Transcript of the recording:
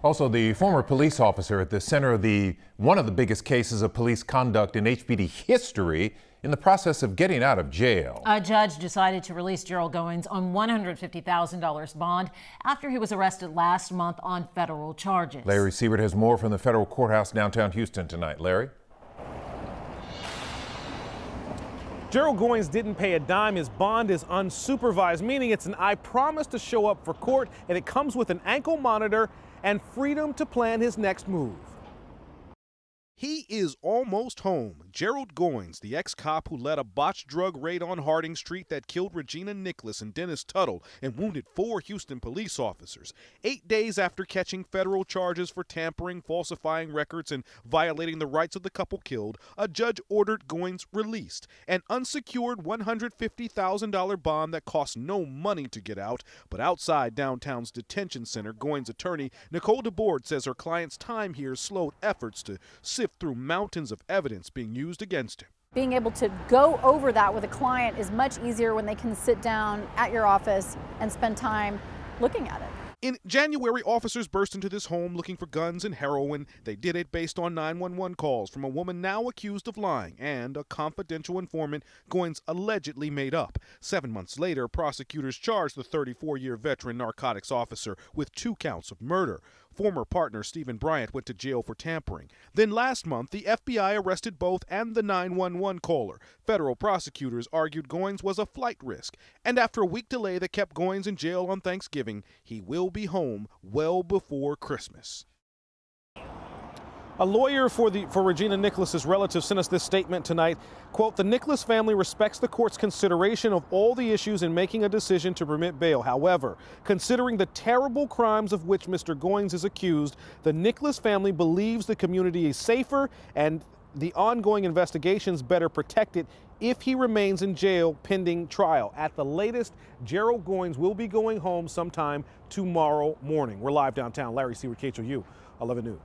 Also, the former police officer at the center of one of the biggest cases of police conduct in HPD history in the process of getting out of jail. A judge decided to release Gerald Goines on $150,000 bond after he was arrested last month on federal charges. Larry Siebert has more from the federal courthouse downtown Houston tonight. Larry? Gerald Goines didn't pay a dime. His bond is unsupervised, meaning it's an I promise to show up for court, and it comes with an ankle monitor and freedom to plan his next move. He is almost home. Gerald Goines, the ex-cop who led a botched drug raid on Harding Street that killed Regina Nicholas and Dennis Tuttle and wounded 4 Houston police officers. 8 days after catching federal charges for tampering, falsifying records, and violating the rights of the couple killed, a judge ordered Goines released. An unsecured $150,000 bond that cost no money to get out. But outside downtown's detention center, Goines' attorney, Nicole DeBoard, says her client's time here slowed efforts to sift through mountains of evidence being used against him. Being able to go over that with a client is much easier when they can sit down at your office and spend time looking at it. In January, officers burst into this home looking for guns and heroin. They did it based on 911 calls from a woman now accused of lying and a confidential informant Goines allegedly made up. 7 months later, prosecutors charged the 34-year veteran narcotics officer with 2 counts of murder. Former partner Stephen Bryant went to jail for tampering. Then last month, the FBI arrested both and the 911 caller. Federal prosecutors argued Goines was a flight risk. And after a week delay that kept Goines in jail on Thanksgiving, he will be home well before Christmas. A lawyer for Regina Nicholas's relative sent us this statement tonight. Quote, "The Nicholas family respects the court's consideration of all the issues in making a decision to permit bail. However, considering the terrible crimes of which Mr. Goines is accused, the Nicholas family believes the community is safer and the ongoing investigations better protected if he remains in jail pending trial. At the latest, Gerald Goines will be going home sometime tomorrow morning." We're live downtown. Larry Siebert, KHOU 11 News.